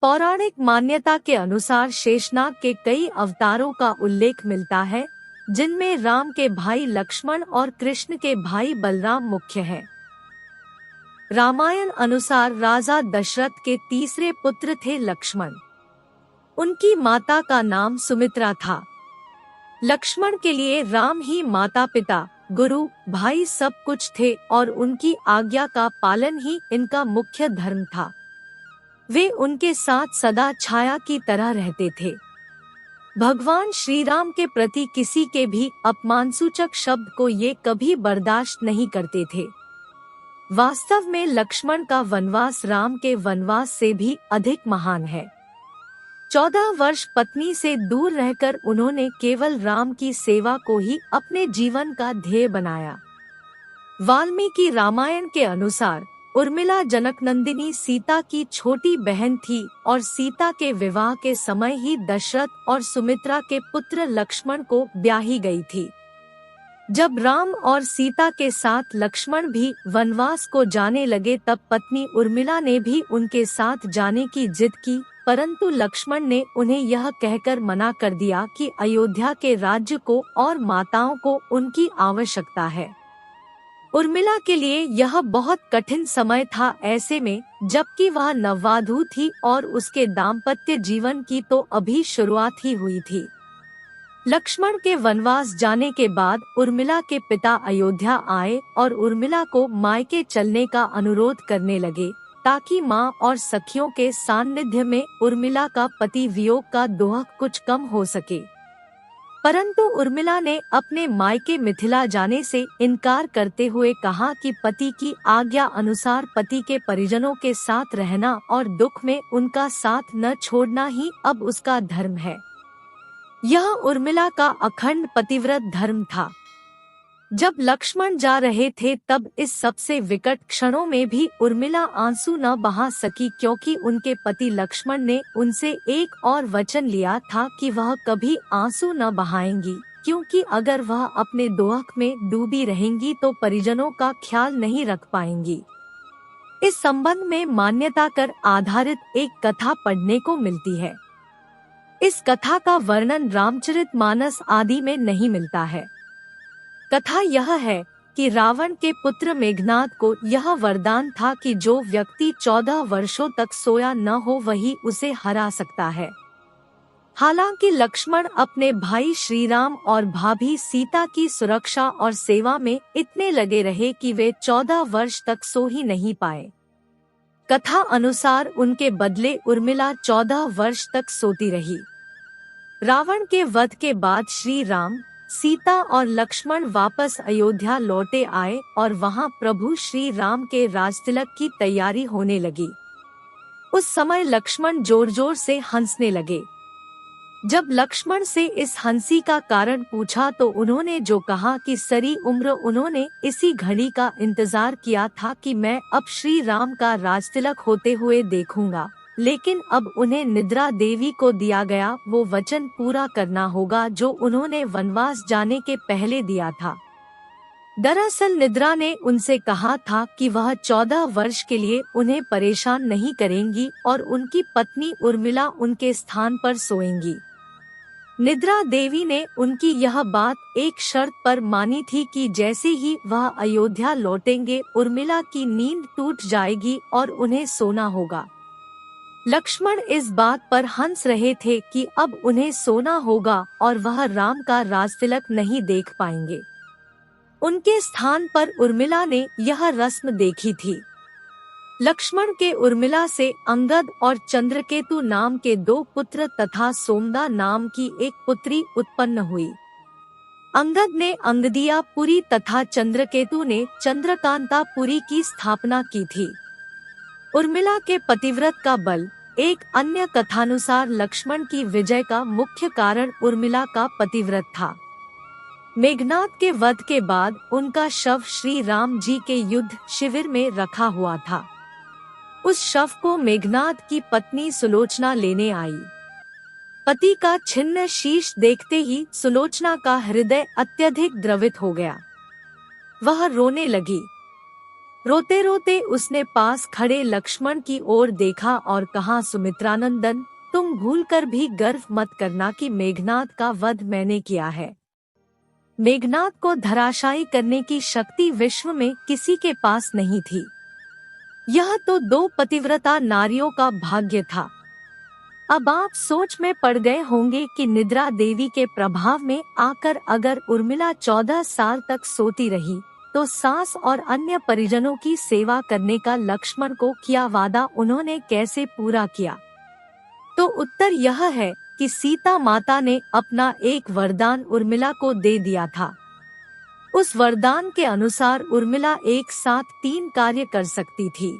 पौराणिक मान्यता के अनुसार शेषनाग के कई अवतारों का उल्लेख मिलता है, जिनमें राम के भाई लक्ष्मण और कृष्ण के भाई बलराम मुख्य हैं। रामायण अनुसार राजा दशरथ के तीसरे पुत्र थे लक्ष्मण। उनकी माता का नाम सुमित्रा था। लक्ष्मण के लिए राम ही माता पिता, गुरु, भाई सब कुछ थे और उनकी आज्ञा का पालन ही इनका मुख्य धर्म था। वे उनके साथ सदा छाया की तरह रहते थे। भगवान श्री राम के प्रति किसी के भी अपमानसूचक शब्द को ये कभी बर्दाश्त नहीं करते थे। वास्तव में लक्ष्मण का वनवास राम के वनवास से भी अधिक महान है। 14 वर्ष पत्नी से दूर रहकर उन्होंने केवल राम की सेवा को ही अपने जीवन का ध्येय बनाया। वाल्मीकि रामायण के अनुसार उर्मिला जनकनंदिनी सीता की छोटी बहन थी और सीता के विवाह के समय ही दशरथ और सुमित्रा के पुत्र लक्ष्मण को ब्याही गई थी। जब राम और सीता के साथ लक्ष्मण भी वनवास को जाने लगे तब पत्नी उर्मिला ने भी उनके साथ जाने की जिद की, परंतु लक्ष्मण ने उन्हें यह कहकर मना कर दिया कि अयोध्या के राज्य को और माताओं को उनकी आवश्यकता है। उर्मिला के लिए यह बहुत कठिन समय था, ऐसे में जबकि वह नववधू थी और उसके दाम्पत्य जीवन की तो अभी शुरुआत ही हुई थी। लक्ष्मण के वनवास जाने के बाद उर्मिला के पिता अयोध्या आए और उर्मिला को मायके चलने का अनुरोध करने लगे, ताकि मां और सखियों के सान्निध्य में उर्मिला का पति वियोग का दोह कुछ कम हो सके। परंतु उर्मिला ने अपने मायके मिथिला जाने से इनकार करते हुए कहा कि पति की आज्ञा अनुसार पति के परिजनों के साथ रहना और दुख में उनका साथ न छोड़ना ही अब उसका धर्म है। यह उर्मिला का अखंड पतिव्रत धर्म था। जब लक्ष्मण जा रहे थे तब इस सबसे विकट क्षणों में भी उर्मिला आंसू न बहा सकी, क्योंकि उनके पति लक्ष्मण ने उनसे एक और वचन लिया था कि वह कभी आंसू न बहाएंगी, क्योंकि अगर वह अपने दोहक में डूबी रहेंगी तो परिजनों का ख्याल नहीं रख पाएंगी। इस संबंध में मान्यता कर आधारित एक कथा पढ़ने को मिलती है। इस कथा का वर्णन रामचरितमानस आदि में नहीं मिलता है। कथा यह है कि रावण के पुत्र मेघनाद को यह वरदान था कि जो व्यक्ति 14 वर्षों तक सोया न हो वही उसे हरा सकता है। हालांकि लक्ष्मण अपने भाई श्री राम और भाभी सीता की सुरक्षा और सेवा में इतने लगे रहे कि वे 14 वर्ष तक सो ही नहीं पाए। कथा अनुसार उनके बदले उर्मिला 14 वर्ष तक सोती रही। रावण के वध के बाद श्री राम, सीता और लक्ष्मण वापस अयोध्या लौटे आए और वहां प्रभु श्री राम के राजतिलक की तैयारी होने लगी। उस समय लक्ष्मण जोर जोर से हंसने लगे। जब लक्ष्मण से इस हंसी का कारण पूछा तो उन्होंने जो कहा कि सारी उम्र उन्होंने इसी घड़ी का इंतजार किया था कि मैं अब श्री राम का राजतिलक होते हुए देखूंगा, लेकिन अब उन्हें निद्रा देवी को दिया गया वो वचन पूरा करना होगा जो उन्होंने वनवास जाने के पहले दिया था। दरअसल निद्रा ने उनसे कहा था कि वह 14 वर्ष के लिए उन्हें परेशान नहीं करेंगी और उनकी पत्नी उर्मिला उनके स्थान पर सोएंगी। निद्रा देवी ने उनकी यह बात एक शर्त पर मानी थी कि जैसे ही वह अयोध्या लौटेंगे उर्मिला की नींद टूट जाएगी और उन्हें सोना होगा। लक्ष्मण इस बात पर हंस रहे थे कि अब उन्हें सोना होगा और वह राम का राजतिलक नहीं देख पाएंगे। उनके स्थान पर उर्मिला ने यह रस्म देखी थी। लक्ष्मण के उर्मिला से अंगद और चंद्रकेतु नाम के 2 पुत्र तथा सोमदा नाम की एक पुत्री उत्पन्न हुई। अंगद ने अंगदियापुरी तथा चंद्रकेतु ने चंद्रकांतापुरी की स्थापना की थी। उर्मिला के पतिव्रत का बल। एक अन्य कथानुसार लक्ष्मण की विजय का मुख्य कारण उर्मिला का पतिव्रत था। मेघनाद के वध के बाद उनका शव श्री राम जी के युद्ध शिविर में रखा हुआ था। उस शव को मेघनाद की पत्नी सुलोचना लेने आई। पति का छिन्न शीश देखते ही सुलोचना का हृदय अत्यधिक द्रवित हो गया। वह रोने लगी। रोते रोते उसने पास खड़े लक्ष्मण की ओर देखा और कहा, सुमित्रानंदन, तुम भूलकर भी गर्व मत करना कि मेघनाद का वध मैंने किया है। मेघनाद को धराशायी करने की शक्ति विश्व में किसी के पास नहीं थी। यह तो 2 पतिव्रता नारियों का भाग्य था। अब आप सोच में पड़ गए होंगे कि निद्रा देवी के प्रभाव में आकर अगर उर्मिला 14 साल तक सोती रही तो सास और अन्य परिजनों की सेवा करने का लक्ष्मण को किया वादा उन्होंने कैसे पूरा किया। तो उत्तर यह है कि सीता माता ने अपना एक वरदान उर्मिला को दे दिया था। उस वरदान के अनुसार उर्मिला एक साथ 3 कार्य कर सकती थी।